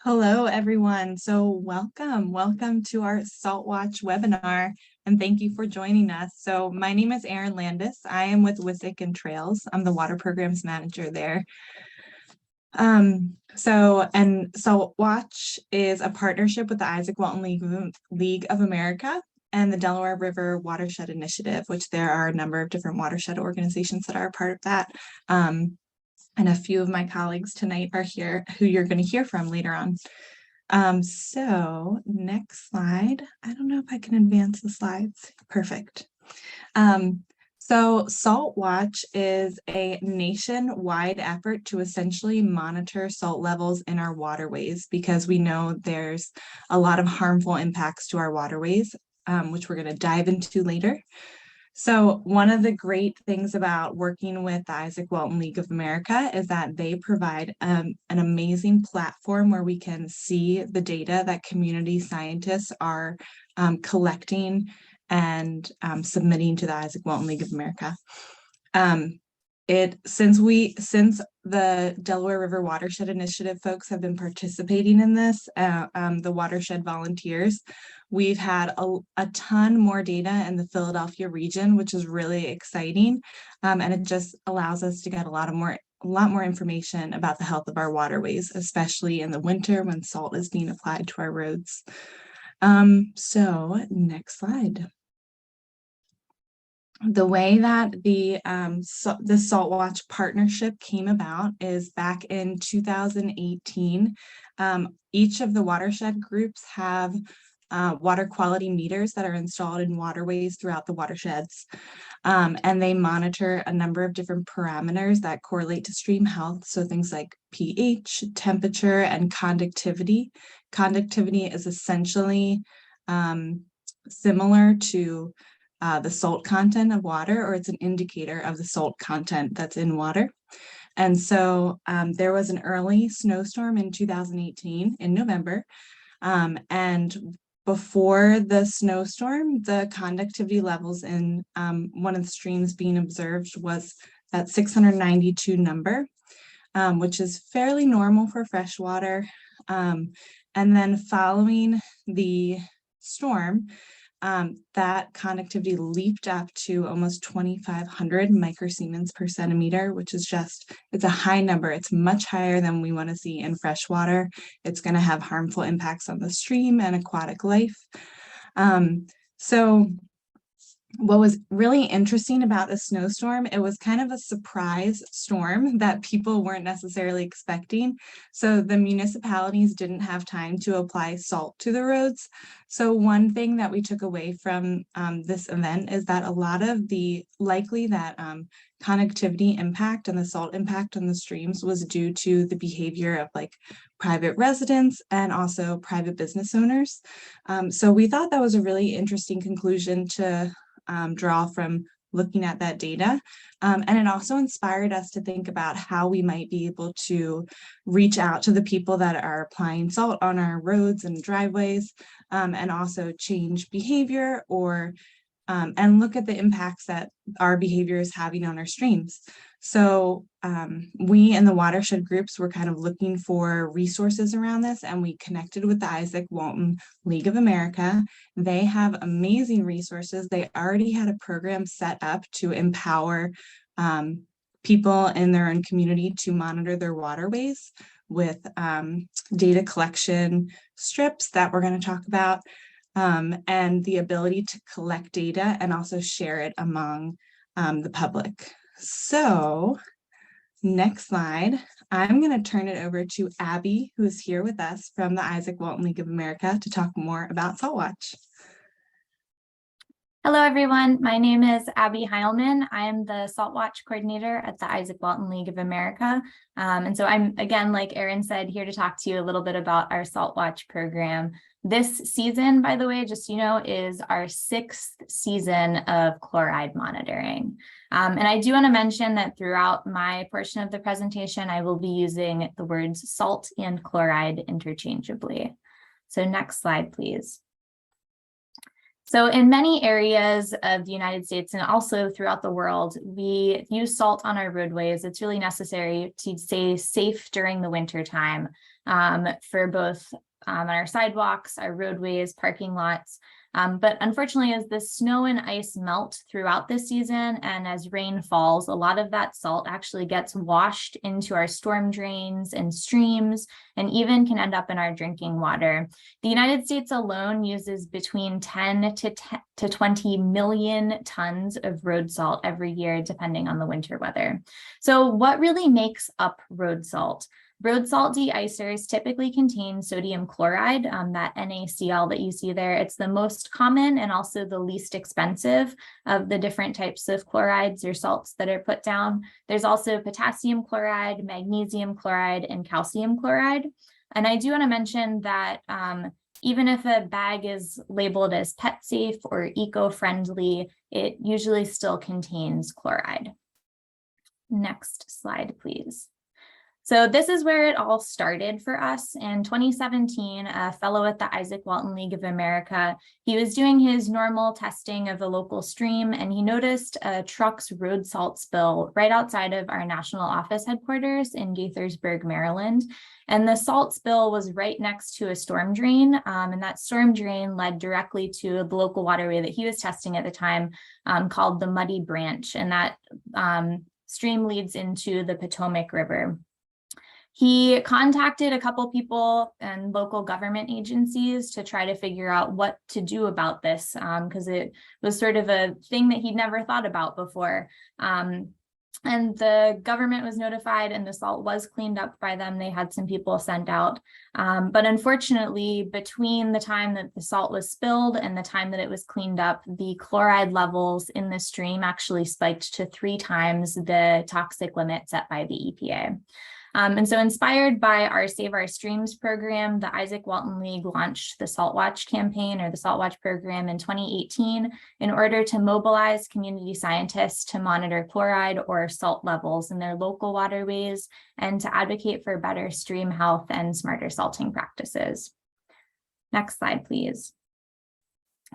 Hello, everyone. So welcome to our Salt Watch webinar, and thank you for joining us. So my name is Erin Landis. I am with Wissahickon Trails. I'm the water programs manager there. Salt Watch is a partnership with the Izaak Walton League of America and the Delaware River Watershed Initiative, which there are a number of different watershed organizations that are a part of that. And a few of my colleagues tonight are here who you're going to hear from later on. So next slide. I don't know if I can advance the slides. Perfect. So Salt Watch is a nationwide effort to essentially monitor salt levels in our waterways because we know there's a lot of harmful impacts to our waterways, which we're going to dive into later. So one of the great things about working with the Izaak Walton League of America is that they provide an amazing platform where we can see the data that community scientists are collecting and submitting to the Izaak Walton League of America. Since the Delaware River Watershed Initiative folks have been participating in this, the Watershed volunteers, we've had a ton more data in the Philadelphia region, which is really exciting. And it just allows us to get a lot more information about the health of our waterways, especially in the winter when salt is being applied to our roads. So next slide. The way that the Salt Watch partnership came about is back in 2018. Each of the watershed groups have water quality meters that are installed in waterways throughout the watersheds. And they monitor a number of different parameters that correlate to stream health. So things like pH, temperature, and conductivity. Conductivity is essentially similar to the salt content of water, or it's an indicator of the salt content that's in water. And so there was an early snowstorm in 2018 in November. And before the snowstorm, the conductivity levels in one of the streams being observed was that 692 number, which is fairly normal for freshwater. And then following the storm, that conductivity leaped up to almost 2,500 microsiemens per centimeter, which is it's a high number. It's much higher than we want to see in freshwater. It's going to have harmful impacts on the stream and aquatic life. So what was really interesting about the snowstorm, it was kind of a surprise storm that people weren't necessarily expecting. So the municipalities didn't have time to apply salt to the roads. So one thing that we took away from this event is that a lot of the connectivity impact and the salt impact on the streams was due to the behavior of private residents and also private business owners. So we thought that was a really interesting conclusion to draw from looking at that data. And it also inspired us to think about how we might be able to reach out to the people that are applying salt on our roads and driveways, and also change behavior and look at the impacts that our behavior is having on our streams. So we in the watershed groups were kind of looking for resources around this, and we connected with the Izaak Walton League of America. They have amazing resources. They already had a program set up to empower people in their own community to monitor their waterways with data collection strips that we're going to talk about, and the ability to collect data and also share it among the public. So next slide, I'm going to turn it over to Abby, who is here with us from the Izaak Walton League of America to talk more about Salt Watch. Hello, everyone. My name is Abby Heilman. I am the Salt Watch coordinator at the Izaak Walton League of America. And so I'm, again, like Erin said, here to talk to you a little bit about our Salt Watch program. This season, by the way, just so you know, is our 6th season of chloride monitoring. And I do want to mention that throughout my portion of the presentation, I will be using the words salt and chloride interchangeably. So next slide, please. So in many areas of the United States and also throughout the world, we use salt on our roadways. It's really necessary to stay safe during the winter time for both on our sidewalks, our roadways, parking lots. But unfortunately, as the snow and ice melt throughout the season and as rain falls, a lot of that salt actually gets washed into our storm drains and streams and even can end up in our drinking water. The United States alone uses between 10 to 20 million tons of road salt every year, depending on the winter weather. So what really makes up road salt? Road salt de-icers typically contain sodium chloride, that NaCl that you see there. It's the most common and also the least expensive of the different types of chlorides or salts that are put down. There's also potassium chloride, magnesium chloride, and calcium chloride. And I do want to mention that even if a bag is labeled as pet safe or eco-friendly, it usually still contains chloride. Next slide, please. So this is where it all started for us. In 2017, a fellow at the Izaak Walton League of America, he was doing his normal testing of a local stream, and he noticed a truck's road salt spill right outside of our national office headquarters in Gaithersburg, Maryland. And the salt spill was right next to a storm drain, and that storm drain led directly to the local waterway that he was testing at the time, called the Muddy Branch, and that stream leads into the Potomac River. He contacted a couple people and local government agencies to try to figure out what to do about this, because it was sort of a thing that he'd never thought about before. And the government was notified and the salt was cleaned up by them. They had some people sent out. But unfortunately, between the time that the salt was spilled and the time that it was cleaned up, the chloride levels in the stream actually spiked to 3 times the toxic limit set by the EPA. And so inspired by our Save Our Streams program, the Izaak Walton League launched the Salt Watch campaign or the Salt Watch program in 2018 in order to mobilize community scientists to monitor chloride or salt levels in their local waterways and to advocate for better stream health and smarter salting practices. Next slide, please.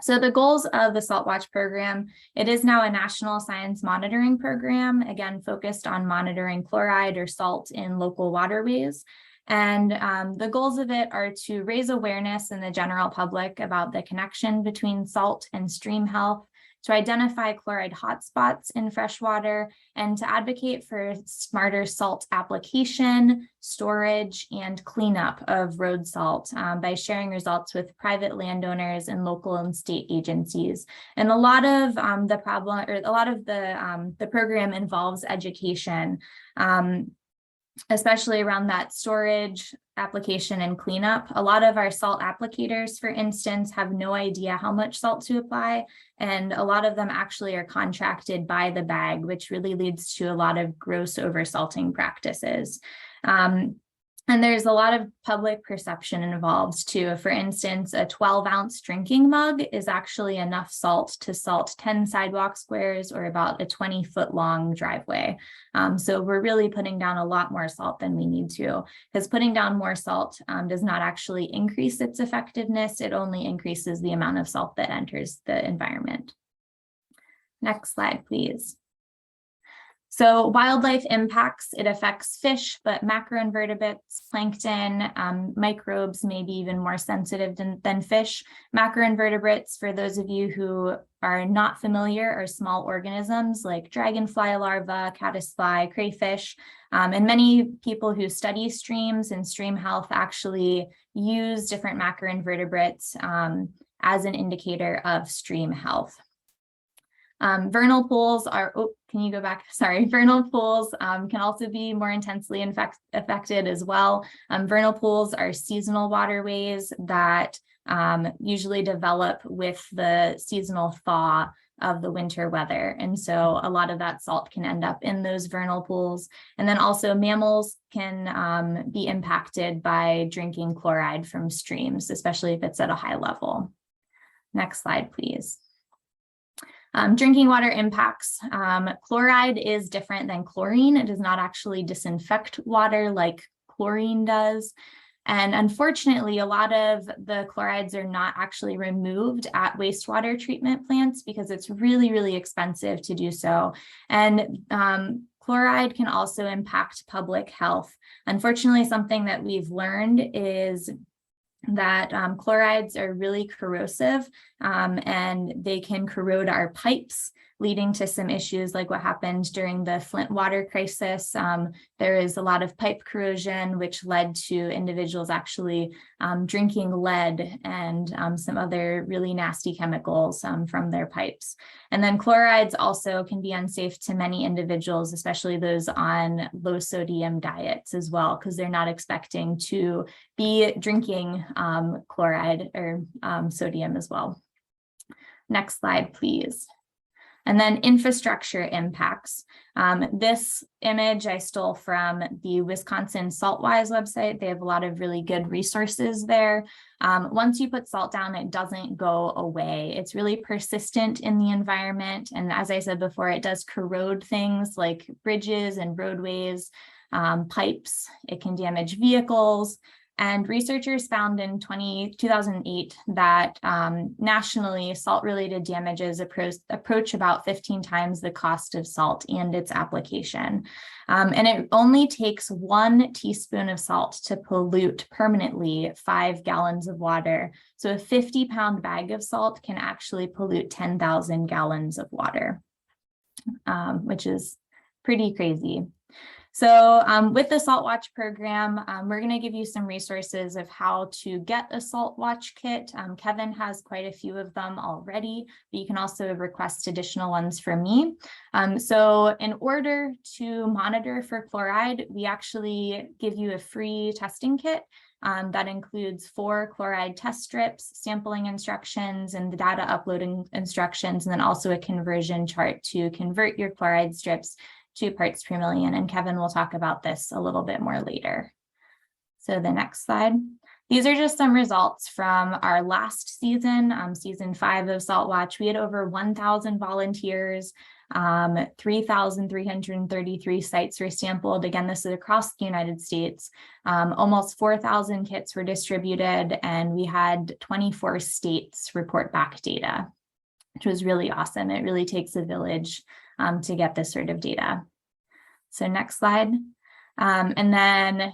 So the goals of the Salt Watch program, it is now a national science monitoring program, again, focused on monitoring chloride or salt in local waterways. And the goals of it are to raise awareness in the general public about the connection between salt and stream health, to identify chloride hotspots in freshwater, and to advocate for smarter salt application, storage, and cleanup of road salt by sharing results with private landowners and local and state agencies. And a lot of the program involves education, especially around that storage, application, and cleanup. A lot of our salt applicators, for instance, have no idea how much salt to apply, and a lot of them actually are contracted by the bag, which really leads to a lot of gross oversalting practices. And there's a lot of public perception involved too. For instance, a 12-ounce drinking mug is actually enough salt to salt 10 sidewalk squares or about a 20-foot long driveway. So we're really putting down a lot more salt than we need to, because putting down more salt does not actually increase its effectiveness. It only increases the amount of salt that enters the environment. Next slide, please. So wildlife impacts, it affects fish, but macroinvertebrates, plankton, microbes may be even more sensitive than fish. Macroinvertebrates, for those of you who are not familiar, are small organisms like dragonfly larvae, caddisfly, crayfish, and many people who study streams and stream health actually use different macroinvertebrates as an indicator of stream health. Vernal pools are, can you go back? Sorry, vernal pools can also be more intensely affected as well. Vernal pools are seasonal waterways that usually develop with the seasonal thaw of the winter weather. And so a lot of that salt can end up in those vernal pools. And then also mammals can be impacted by drinking chloride from streams, especially if it's at a high level. Next slide, please. Drinking water impacts. Chloride is different than chlorine. It does not actually disinfect water like chlorine does. And unfortunately, a lot of the chlorides are not actually removed at wastewater treatment plants because it's really, really expensive to do so. And chloride can also impact public health. Unfortunately, something that we've learned is that chlorides are really corrosive and they can corrode our pipes, leading to some issues like what happened during the Flint water crisis. There is a lot of pipe corrosion, which led to individuals actually drinking lead and some other really nasty chemicals from their pipes. And then chlorides also can be unsafe to many individuals, especially those on low sodium diets as well, because they're not expecting to be drinking chloride or sodium as well. Next slide, please. And then infrastructure impacts. This image I stole from the Wisconsin Saltwise website. They have a lot of really good resources there. Once you put salt down, it doesn't go away. It's really persistent in the environment. And as I said before, it does corrode things like bridges and roadways, pipes. It can damage vehicles. And researchers found in 2008 that nationally, salt-related damages approach about 15 times the cost of salt and its application. And it only takes 1 teaspoon of salt to pollute permanently 5 gallons of water. So a 50-pound bag of salt can actually pollute 10,000 gallons of water, which is pretty crazy. So with the Salt Watch program, we're going to give you some resources of how to get a Salt Watch kit. Kevin has quite a few of them already, but you can also request additional ones from me. So in order to monitor for chloride, we actually give you a free testing kit. That includes 4 chloride test strips, sampling instructions, and the data uploading instructions, and then also a conversion chart to convert your chloride strips to parts per million. And Kevin will talk about this a little bit more later. So the next slide. These are just some results from our last season, season 5 of Salt Watch. We had over 1,000 volunteers, 3,333 sites were sampled. Again, this is across the United States. Almost 4,000 kits were distributed, and we had 24 states report back data, which was really awesome. It really takes a village to get this sort of data. So next slide. And then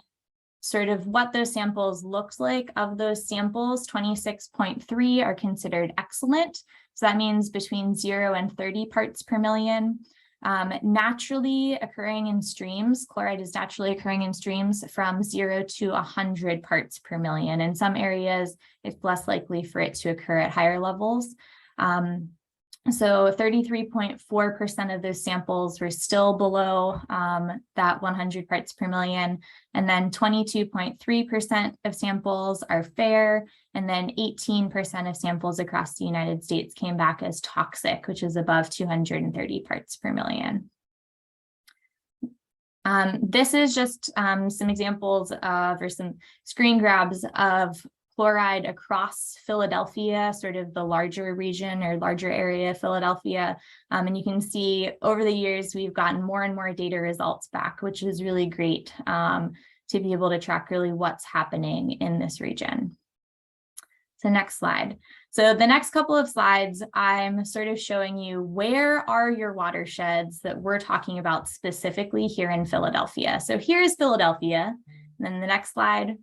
sort of what those samples looked like. Of those samples, 26.3 are considered excellent. So that means between 0 and 30 parts per million. Naturally occurring in streams, chloride is naturally occurring in streams from 0 to 100 parts per million. In some areas, it's less likely for it to occur at higher levels. So 33.4% of those samples were still below that 100 parts per million. And then 22.3% of samples are fair. And then 18% of samples across the United States came back as toxic, which is above 230 parts per million. This is just some examples of, or some screen grabs of chloride across Philadelphia, sort of the larger region or larger area of Philadelphia. And you can see over the years, we've gotten more and more data results back, which is really great to be able to track really what's happening in this region. So next slide. So the next couple of slides, I'm sort of showing you where are your watersheds that we're talking about specifically here in Philadelphia. So here's Philadelphia. And then the next slide.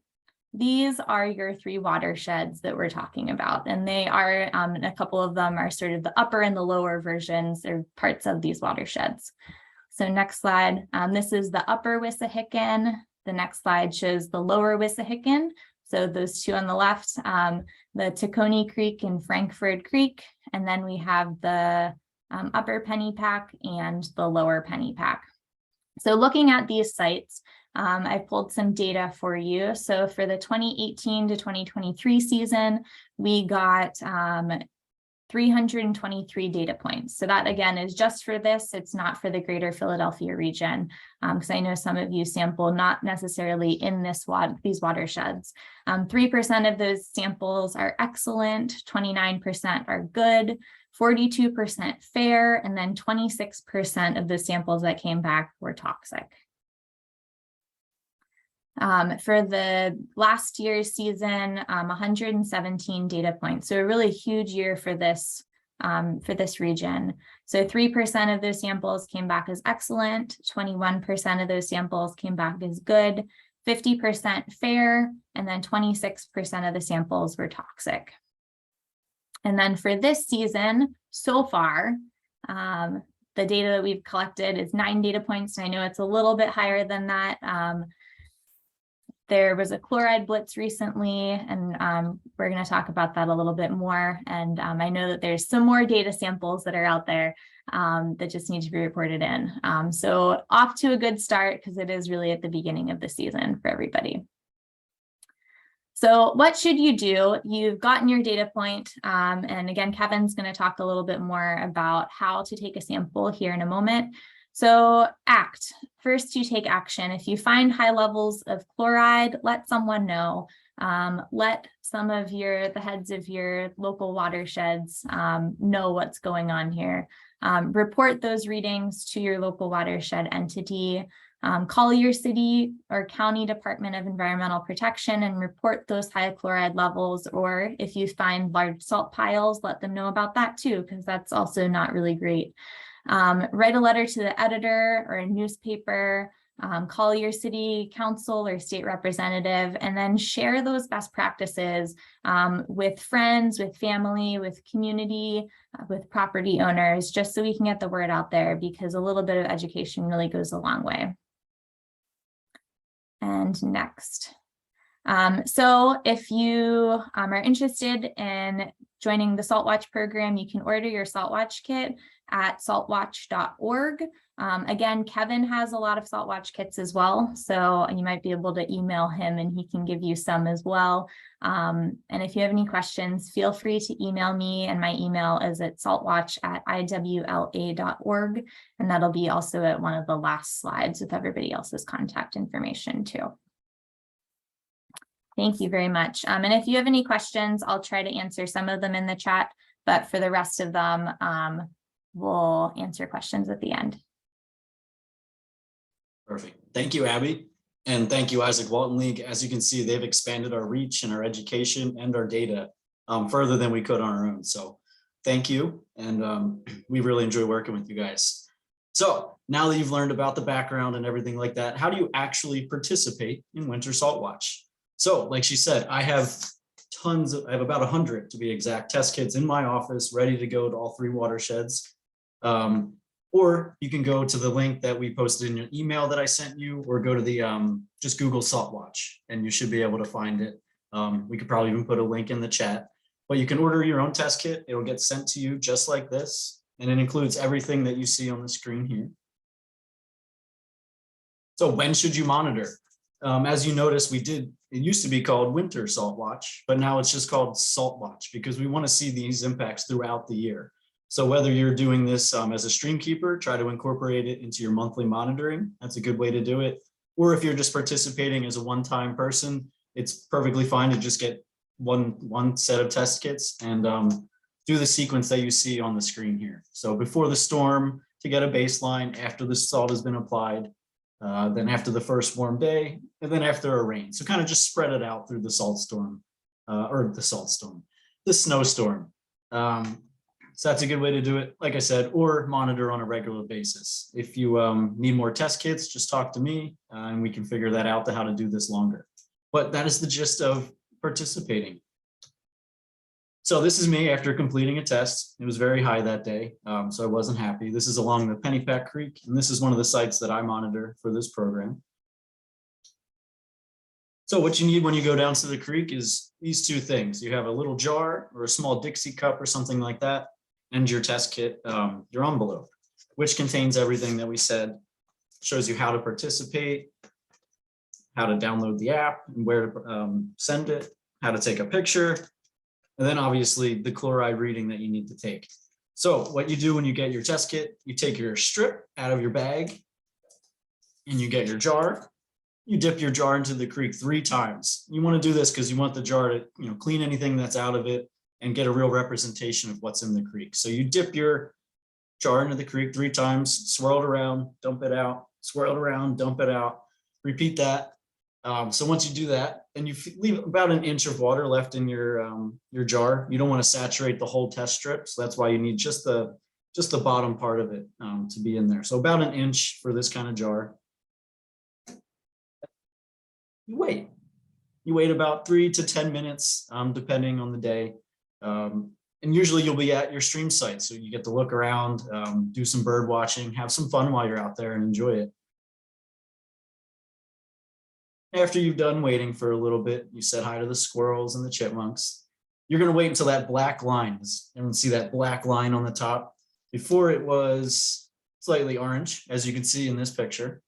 These are your 3 watersheds that we're talking about, and they are, a couple of them are sort of the upper and the lower versions or parts of these watersheds. So next slide, this is the upper Wissahickon. The next slide shows the lower Wissahickon. So those 2 on the left, the Tacony Creek and Frankford Creek, and then we have the upper Pennypack and the lower Pennypack. So looking at these sites, I pulled some data for you. So for the 2018 to 2023 season, we got 323 data points. So that again is just for this. It's not for the greater Philadelphia region, because I know some of you sample not necessarily in these watersheds. 3% of those samples are excellent, 29% are good, 42% fair, and then 26% of the samples that came back were toxic. For the last year's season, 117 data points. So a really huge year for this region. So 3% of those samples came back as excellent, 21% of those samples came back as good, 50% fair, and then 26% of the samples were toxic. And then for this season, so far, the data that we've collected is 9 data points. And I know it's a little bit higher than that. There was a chloride blitz recently, and we're going to talk about that a little bit more. And I know that there's some more data samples that are out there that just need to be reported in. So off to a good start, because it is really at the beginning of the season for everybody. So what should you do? You've gotten your data point. And again, Kevin's going to talk a little bit more about how to take a sample here in a moment. So act. First, you take action. If you find high levels of chloride, let someone know. Let some of the heads of your local watersheds know what's going on here. Report those readings to your local watershed entity. Call your city or county Department of Environmental Protection and report those high chloride levels. Or if you find large salt piles, let them know about that too, because that's also not really great. Write a letter to the editor or a newspaper, call your city council or state representative, and then share those best practices with friends, with family, with community, with property owners, just so we can get the word out there, because a little bit of education really goes a long way. And next. So if you are interested in joining the SaltWatch program, you can order your SaltWatch kit at saltwatch.org. Again, Kevin has a lot of SaltWatch kits as well, so you might be able to email him and he can give you some as well. And if you have any questions, feel free to email me, and my email is at saltwatch@iwla.org, and that'll be also at one of the last slides with everybody else's contact information too. Thank you very much. And if you have any questions, I'll try to answer some of them in the chat, but for the rest of them, we'll answer questions at the end. Perfect. Thank you, Abby. And thank you, Izaak Walton League. As you can see, they've expanded our reach and our education and our data further than we could on our own. So thank you. And we really enjoy working with you guys. So now that you've learned about the background and everything like that, how do you actually participate in Winter Salt Watch? So like she said, I have about 100 to be exact test kits in my office ready to go to all 3 watersheds. Or you can go to the link that we posted in your email that I sent you, or go to the just Google Salt Watch and you should be able to find it. We could probably even put a link in the chat, but you can order your own test kit. It will get sent to you just like this, and it includes everything that you see on the screen here. So when should you monitor? As you notice, it used to be called Winter Salt Watch, but now it's just called Salt Watch because we want to see these impacts throughout the year. So whether you're doing this as a stream keeper, try to incorporate it into your monthly monitoring. That's a good way to do it. Or if you're just participating as a one-time person, it's perfectly fine to just get one set of test kits and do the sequence that you see on the screen here. So before the storm to get a baseline, after the salt has been applied, then after the first warm day, and then after a rain. So kind of just spread it out through the snowstorm. So that's a good way to do it, like I said, or monitor on a regular basis. If you need more test kits, just talk to me and we can figure that out to how to do this longer. But that is the gist of participating. So this is me after completing a test. It was very high that day, so I wasn't happy. This is along the Pennypack Creek, and this is one of the sites that I monitor for this program. So what you need when you go down to the creek is these 2 things. You have a little jar or a small Dixie cup or something like that, and your test kit, your envelope, which contains everything that we said, shows you how to participate, how to download the app, and where to send it, how to take a picture, and then obviously the chloride reading that you need to take. So what you do when you get your test kit, you take your strip out of your bag and you get your jar. You dip your jar into the creek 3 times. You want to do this because you want the jar to clean anything that's out of it and get a real representation of what's in the creek. So you dip your jar into the creek 3 times, swirl it around, dump it out, swirl it around, dump it out. Repeat that. So once you do that, and you leave about an inch of water left in your jar, you don't want to saturate the whole test strip. So that's why you need just the bottom part of it to be in there. So about an inch for this kind of jar. You wait about 3 to 10 minutes, depending on the day. And usually you'll be at your stream site. So you get to look around, do some bird watching, have some fun while you're out there and enjoy it. After you've done waiting for a little bit, you said hi to the squirrels and the chipmunks. You're going to wait until that black line is, everyone see that black line on the top? Before it was slightly orange, as you can see in this picture.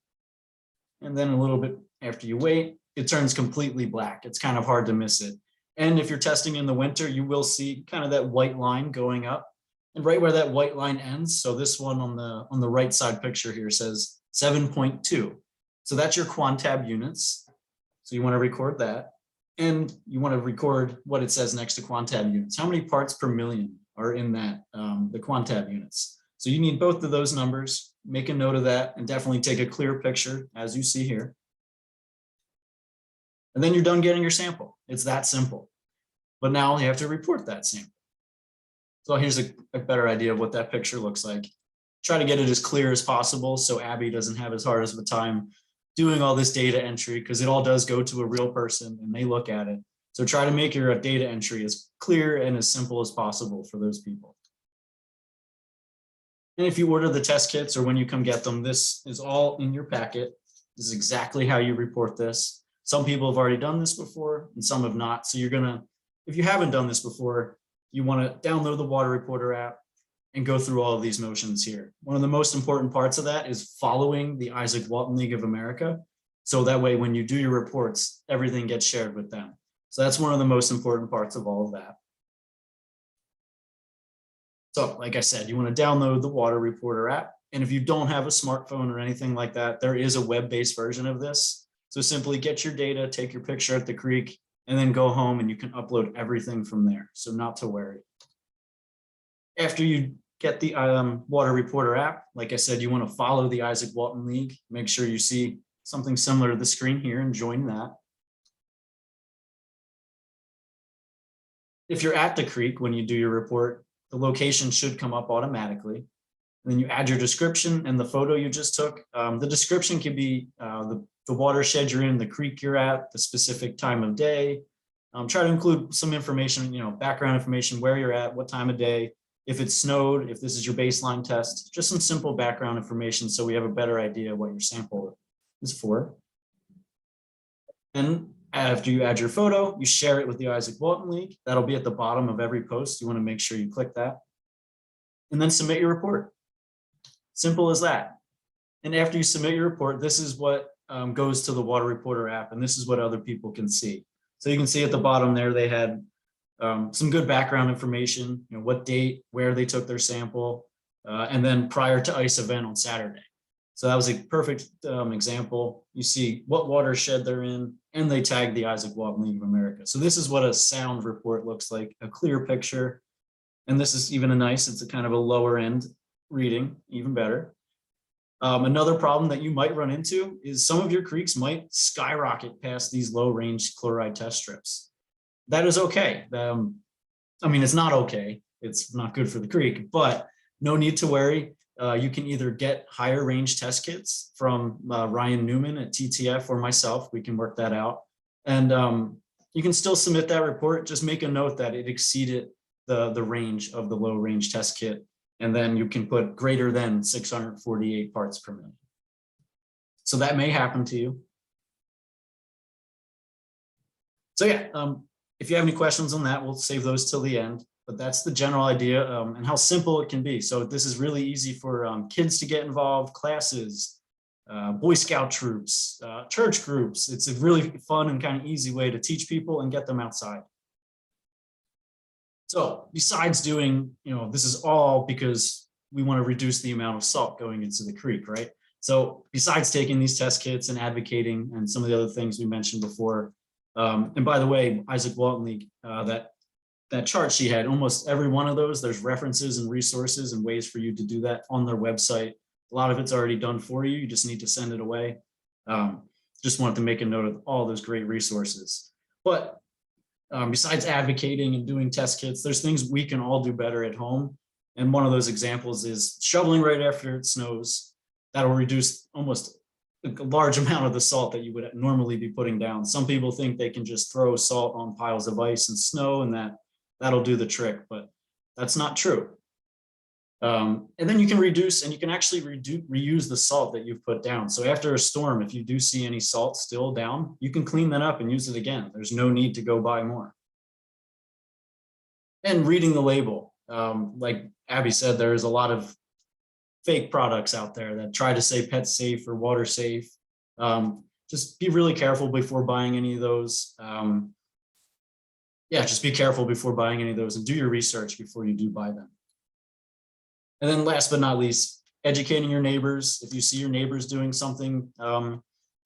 And then a little bit after you wait, it turns completely black. It's kind of hard to miss it. And if you're testing in the winter, you will see kind of that white line going up. And right where that white line ends, so this one on the right side picture here says 7.2. So that's your quantab units. So you want to record that. And you want to record what it says next to quantab units. How many parts per million are in that, the quantab units? So you need both of those numbers. Make a note of that and definitely take a clear picture as you see here. And then you're done getting your sample. It's that simple. But now you have to report that sample. So here's a better idea of what that picture looks like. Try to get it as clear as possible so Abby doesn't have as hard of a time doing all this data entry, because it all does go to a real person and they look at it. So try to make your data entry as clear and as simple as possible for those people. And if you order the test kits or when you come get them, this is all in your packet. This is exactly how you report this. Some people have already done this before and some have not. So you're gonna, if you haven't done this before, you want to download the Water Reporter app and go through all of these motions here. One of the most important parts of that is following the Izaak Walton League of America. So that way, when you do your reports, everything gets shared with them. So that's one of the most important parts of all of that. So like I said, you want to download the Water Reporter app. And if you don't have a smartphone or anything like that, there is a web-based version of this. So simply get your data, take your picture at the creek, and then go home and you can upload everything from there. So not to worry. After you get the Water Reporter app, like I said, you want to follow the Izaak Walton League. Make sure you see something similar to the screen here and join that. If you're at the creek when you do your report, the location should come up automatically. And then you add your description and the photo you just took. The description can be the watershed you're in, the creek you're at, the specific time of day. Try to include some information, background information, where you're at, what time of day, if it's snowed, if this is your baseline test, just some simple background information so we have a better idea what your sample is for. And after you add your photo, you share it with the Izaak Walton League. That'll be at the bottom of every post. You want to make sure you click that. And then submit your report. Simple as that. And after you submit your report, this is what goes to the Water Reporter app, and this is what other people can see. So you can see at the bottom there, they had some good background information, what date, where they took their sample, and then prior to ICE event on Saturday. So that was a perfect example. You see what watershed they're in, and they tagged the Izaak Walton League of America. So this is what a sound report looks like, a clear picture. And this is even it's a kind of a lower end reading, even better. Another problem that you might run into is some of your creeks might skyrocket past these low range chloride test strips. That is okay. It's not okay. It's not good for the creek, but no need to worry. You can either get higher range test kits from Ryan Newman at TTF or myself. We can work that out. And you can still submit that report. Just make a note that it exceeded the range of the low range test kit. And then you can put greater than 648 parts per million. So that may happen to you. So yeah, if you have any questions on that, we'll save those till the end. But that's the general idea and how simple it can be. So this is really easy for kids to get involved, classes, Boy Scout troops, church groups. It's a really fun and kind of easy way to teach people and get them outside. So besides doing, this is all because we want to reduce the amount of salt going into the creek, right? So besides taking these test kits and advocating and some of the other things we mentioned before, and by the way, Izaak Walton League, that chart she had, almost every one of those, there's references and resources and ways for you to do that on their website. A lot of it's already done for you. You just need to send it away. just wanted to make a note of all those great resources. But besides advocating and doing test kits, there's things we can all do better at home. And one of those examples is shoveling right after it snows. That'll reduce almost a large amount of the salt that you would normally be putting down. Some people think they can just throw salt on piles of ice and snow and that'll do the trick, but that's not true. And then you can reduce, and you can actually reuse the salt that you've put down. So after a storm, if you do see any salt still down, you can clean that up and use it again. There's no need to go buy more. And reading the label, like Abby said, there's a lot of fake products out there that try to say pet safe or water safe. Just be really careful before buying any of those. Yeah, just be careful before buying any of those and do your research before you do buy them. And then last but not least, educating your neighbors. If you see your neighbors doing something,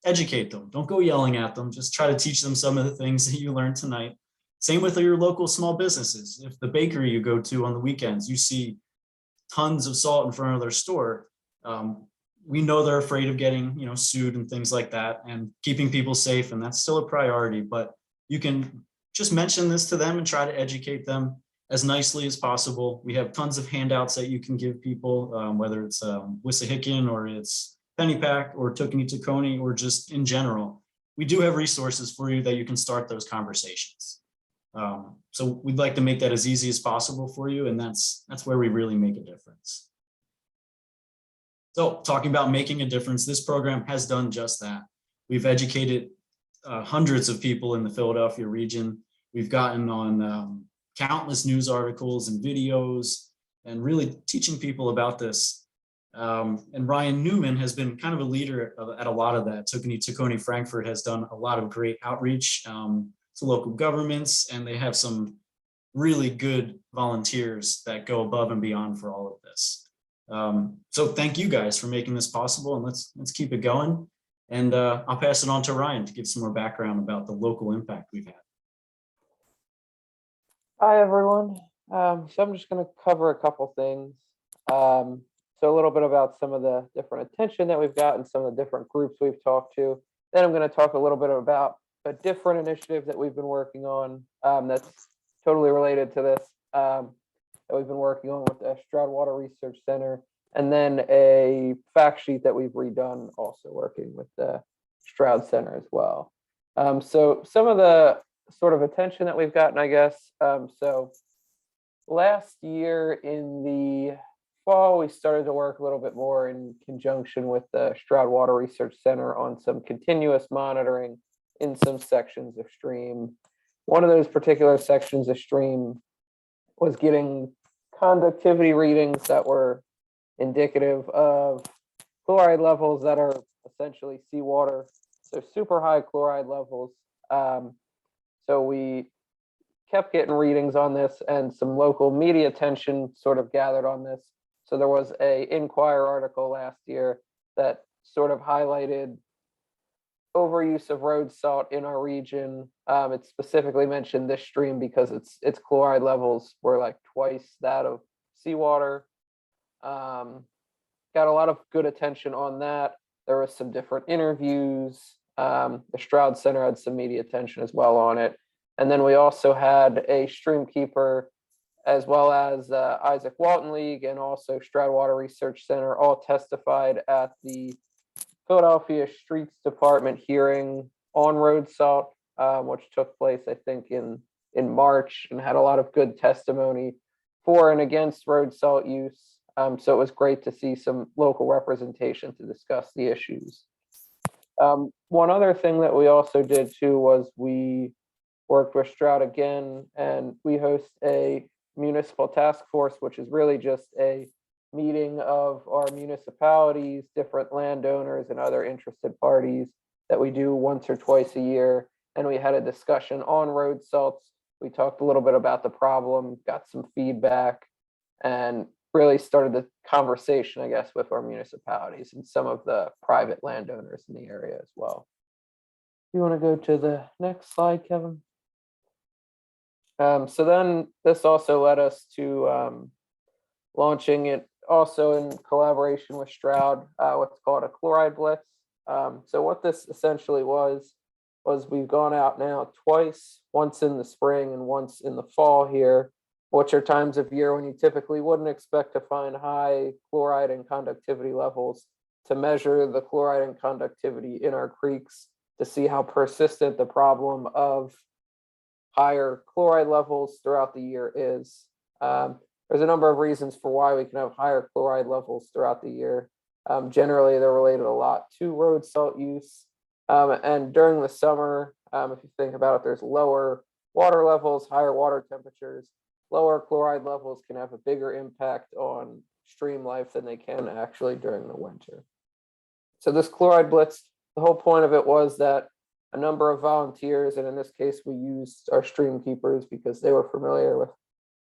educate them. Don't go yelling at them. Just try to teach them some of the things that you learned tonight. Same with your local small businesses. If the bakery you go to on the weekends, you see tons of salt in front of their store, we know they're afraid of getting, sued and things like that, and keeping people safe, and that's still a priority. But you can just mention this to them and try to educate them as nicely as possible. We have tons of handouts that you can give people, whether it's Wissahickon or it's Pennypack or Tacony or just in general. We do have resources for you that you can start those conversations. So we'd like to make that as easy as possible for you, and that's where we really make a difference. So talking about making a difference, this program has done just that. We've educated hundreds of people in the Philadelphia region. We've gotten on countless news articles and videos and really teaching people about this. And Ryan Newman has been kind of a leader at a lot of that. Tacony, Frankford has done a lot of great outreach to local governments, and they have some really good volunteers that go above and beyond for all of this. So thank you guys for making this possible, and let's keep it going. And I'll pass it on to Ryan to give some more background about the local impact we've had. Hi, everyone. So I'm just going to cover a couple things. So a little bit about some of the different attention that we've gotten, some of the different groups we've talked to. Then I'm going to talk a little bit about a different initiative that we've been working on that's totally related to this, that we've been working on with the Stroud Water Research Center, and then a fact sheet that we've redone also working with the Stroud Center as well. So some of the sort of attention that we've gotten, I guess. So last year in the fall, we started to work a little bit more in conjunction with the Stroud Water Research Center on some continuous monitoring in some sections of stream. One of those particular sections of stream was getting conductivity readings that were indicative of chloride levels that are essentially seawater, so super high chloride levels. So we kept getting readings on this, and some local media attention sort of gathered on this. So there was a Inquirer article last year that sort of highlighted overuse of road salt in our region. It specifically mentioned this stream because its chloride levels were like twice that of seawater. Got a lot of good attention on that. There was some different interviews. The Stroud Center had some media attention as well on it. And then we also had a stream keeper, as well as Izaak Walton League and also Stroud Water Research Center, all testified at the Philadelphia Streets Department hearing on road salt, which took place, I think, in March, and had a lot of good testimony for and against road salt use. So it was great to see some local representation to discuss the issues. One other thing that we also did too was we worked with Stroud again, and we host a municipal task force, which is really just a meeting of our municipalities, different landowners, and other interested parties that we do once or twice a year. And we had a discussion on road salts. We talked a little bit about the problem, got some feedback, and really started the conversation, I guess, with our municipalities and some of the private landowners in the area as well. You want to go to the next slide, Kevin? So then this also led us to launching it also in collaboration with Stroud, what's called a chloride blitz. So what this essentially was we've gone out now twice, once in the spring and once in the fall here, which are times of year when you typically wouldn't expect to find high chloride and conductivity levels, to measure the chloride and conductivity in our creeks to see how persistent the problem of higher chloride levels throughout the year is. There's a number of reasons for why we can have higher chloride levels throughout the year. Generally, they're related a lot to road salt use. And during the summer, if you think about it, there's lower water levels, higher water temperatures. Lower chloride levels can have a bigger impact on stream life than they can actually during the winter. So this chloride blitz, the whole point of it was that a number of volunteers, and in this case, we used our stream keepers because they were familiar with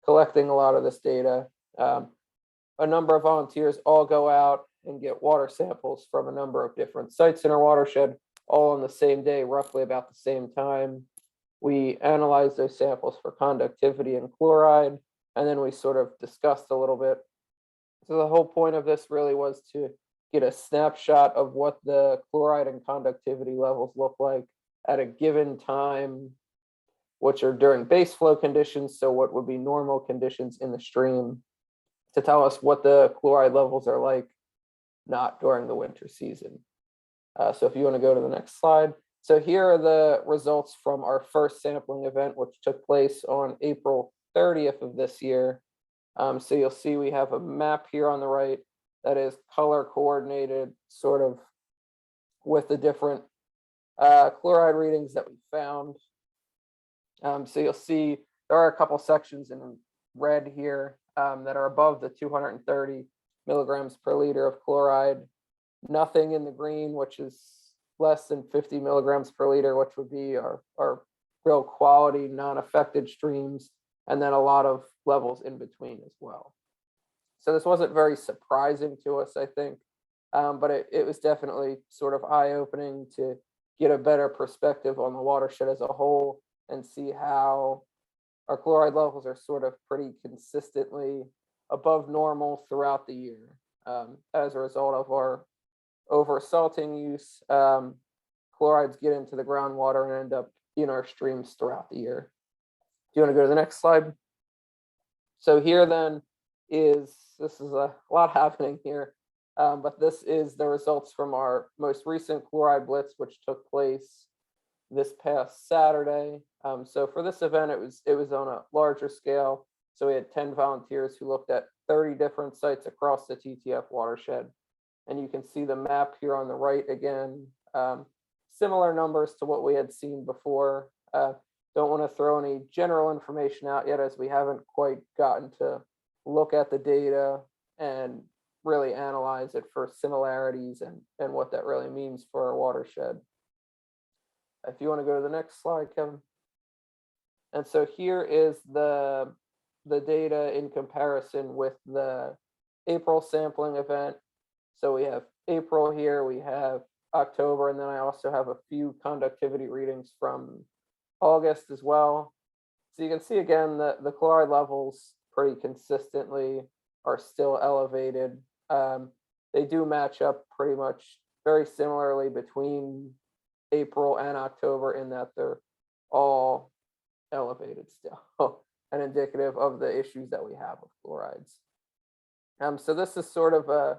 collecting a lot of this data. A number of volunteers all go out and get water samples from a number of different sites in our watershed, all on the same day, roughly about the same time. We analyzed those samples for conductivity and chloride, and then we sort of discussed a little bit. So the whole point of this really was to get a snapshot of what the chloride and conductivity levels look like at a given time, which are during base flow conditions, so what would be normal conditions in the stream, to tell us what the chloride levels are like, not during the winter season. So if you want to go to the next slide. So here are the results from our first sampling event, which took place on April 30th of this year. So you'll see we have a map here on the right that is color coordinated, sort of with the different chloride readings that we found. So you'll see there are a couple sections in red here that are above the 230 milligrams per liter of chloride. Nothing in the green, which is less than 50 milligrams per liter, which would be our real quality, non-affected streams, and then a lot of levels in between as well. So this wasn't very surprising to us, I think, but it was definitely sort of eye-opening to get a better perspective on the watershed as a whole and see how our chloride levels are sort of pretty consistently above normal throughout the year as a result of our over-salting use. Chlorides get into the groundwater and end up in our streams throughout the year. Do you want to go to the next slide? So here then this is a lot happening here, but this is the results from our most recent chloride blitz, which took place this past Saturday. So for this event, it was on a larger scale. So we had 10 volunteers who looked at 30 different sites across the TTF watershed. And you can see the map here on the right again. Similar numbers to what we had seen before. Don't want to throw any general information out yet, as we haven't quite gotten to look at the data and really analyze it for similarities and what that really means for our watershed. If you want to go to the next slide, Kevin. And so here is the data in comparison with the April sampling event. So we have April here, we have October, and then I also have a few conductivity readings from August as well. So you can see again that the chloride levels pretty consistently are still elevated. They do match up pretty much very similarly between April and October in that they're all elevated still and indicative of the issues that we have with chlorides. So this is sort of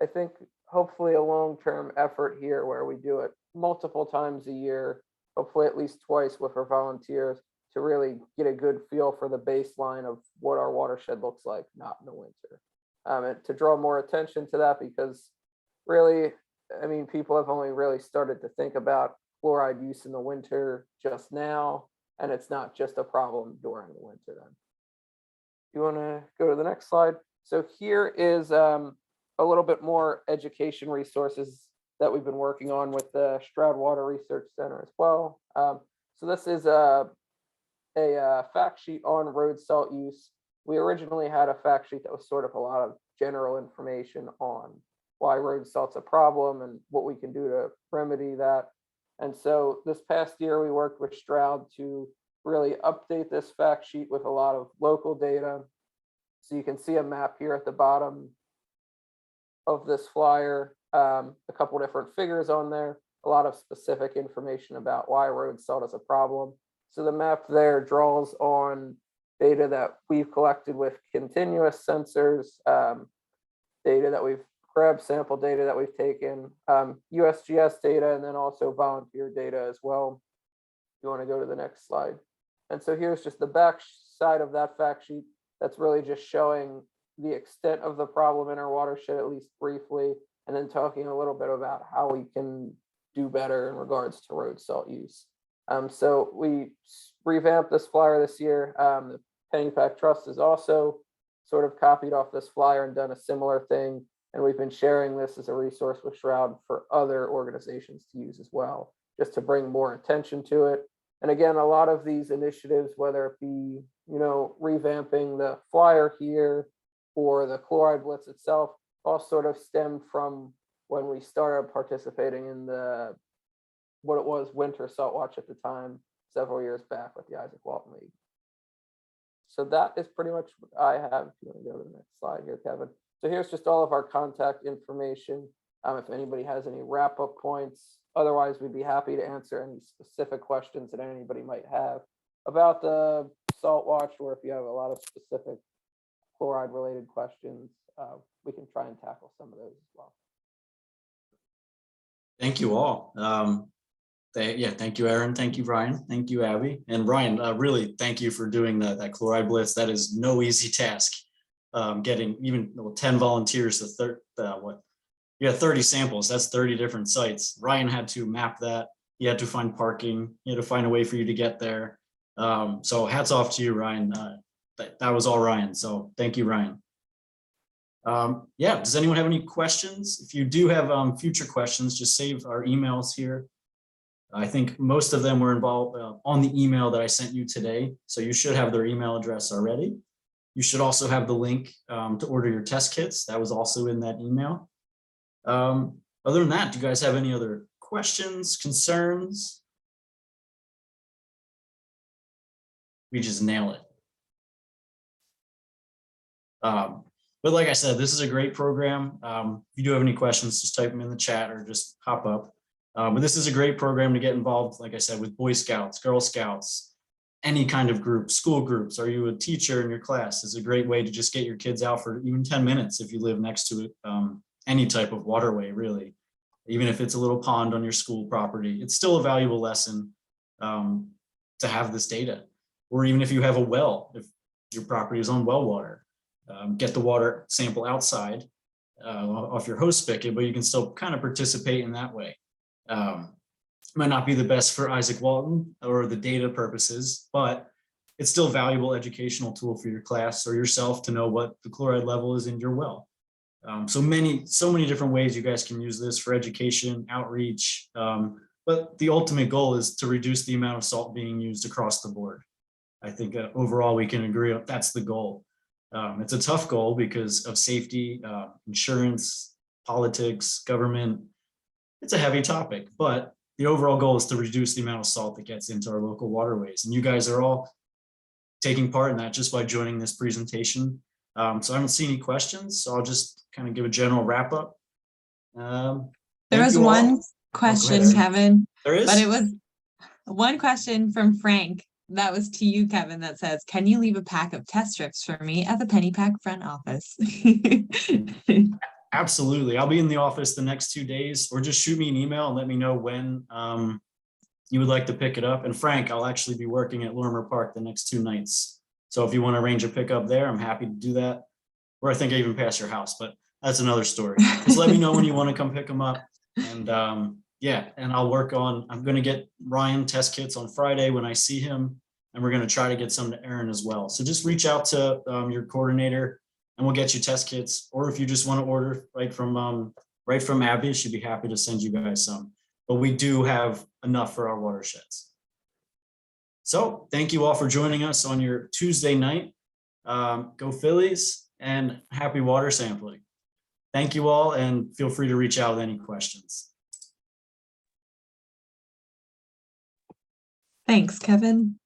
I think hopefully a long-term effort here where we do it multiple times a year, hopefully at least twice with our volunteers, to really get a good feel for the baseline of what our watershed looks like, not in the winter. And to draw more attention to that, because really, I mean, people have only really started to think about chloride use in the winter just now, and it's not just a problem during the winter then. You want to go to the next slide? So here is a little bit more education resources that we've been working on with the Stroud Water Research Center as well. So this is a fact sheet on road salt use. We originally had a fact sheet that was sort of a lot of general information on why road salt's a problem and what we can do to remedy that. And so this past year, we worked with Stroud to really update this fact sheet with a lot of local data. So you can see a map here at the bottom of this flyer. a couple different figures on there, a lot of specific information about why road salt is a problem. So the map there draws on data that we've collected with continuous sensors, data that we've grabbed, sample data that we've taken, USGS data, and then also volunteer data as well. You want to go to the next slide. And so here's just the back side of that fact sheet. That's really just showing the extent of the problem in our watershed, at least briefly, and then talking a little bit about how we can do better in regards to road salt use. So we revamped this flyer this year. The Pennypack Trust has also sort of copied off this flyer and done a similar thing. And we've been sharing this as a resource with Shroud for other organizations to use as well, just to bring more attention to it. And again, a lot of these initiatives, whether it be, revamping the flyer here or the chloride blitz itself, all sort of stemmed from when we started participating in what it was winter salt watch at the time, several years back with the Izaak Walton League. So that is pretty much what I have. If you want to go to the next slide here, Kevin. So here's just all of our contact information. If anybody has any wrap-up points, otherwise we'd be happy to answer any specific questions that anybody might have about the salt watch, or if you have a lot of specific chloride related questions, we can try and tackle some of those as well. Thank you all. Thank you, Aaron. Thank you, Ryan. Thank you, Abby. And Ryan, really thank you for doing that chloride blitz. That is no easy task. Getting even 10 volunteers to 30 samples. That's 30 different sites. Ryan had to map that. He had to find parking. He had to find a way for you to get there. So hats off to you, Ryan. That was all Ryan. So thank you, Ryan. Does anyone have any questions? If you do have future questions, just save our emails here. I think most of them were involved on the email that I sent you today. So you should have their email address already. You should also have the link to order your test kits. That was also in that email. Other than that, do you guys have any other questions, concerns? We just nail it. But like I said, this is a great program. If you do have any questions, just type them in the chat or just hop up. But this is a great program to get involved, like I said, with Boy Scouts, Girl Scouts, any kind of group, school groups. Are you a teacher in your class? It's a great way to just get your kids out for even 10 minutes if you live next to any type of waterway, really. Even if it's a little pond on your school property, it's still a valuable lesson to have this data. Or even if you have a well, if your property is on well water, get the water sample outside off your hose spigot, but you can still kind of participate in that way. Might not be the best for Izaak Walton or the data purposes, but it's still a valuable educational tool for your class or yourself to know what the chloride level is in your well. So many different ways you guys can use this for education, outreach, but the ultimate goal is to reduce the amount of salt being used across the board. I think overall we can agree on that's the goal. It's a tough goal because of safety, insurance, politics, government. It's a heavy topic, but the overall goal is to reduce the amount of salt that gets into our local waterways. And you guys are all taking part in that just by joining this presentation. So I don't see any questions, so I'll just kind of give a general wrap up. There was one question, Kevin. There is? But it was one question from Frank. That was to you, Kevin, that says, can you leave a pack of test strips for me at the Pennypack front office? Absolutely. I'll be in the office the next 2 days, or just shoot me an email and let me know when you would like to pick it up. And Frank, I'll actually be working at Lorimer Park the next 2 nights. So if you want to arrange a pickup there, I'm happy to do that. Or I think I even pass your house, but that's another story. Just let me know when you want to come pick them up. And and I'll work on, I'm going to get Ryan test kits on Friday when I see him, and we're going to try to get some to Aaron as well. So just reach out to your coordinator and we'll get you test kits. Or if you just want to order right from Abby, she'd be happy to send you guys some. But we do have enough for our watersheds. So thank you all for joining us on your Tuesday night. Go Phillies and happy water sampling. Thank you all, and feel free to reach out with any questions. Thanks, Kevin.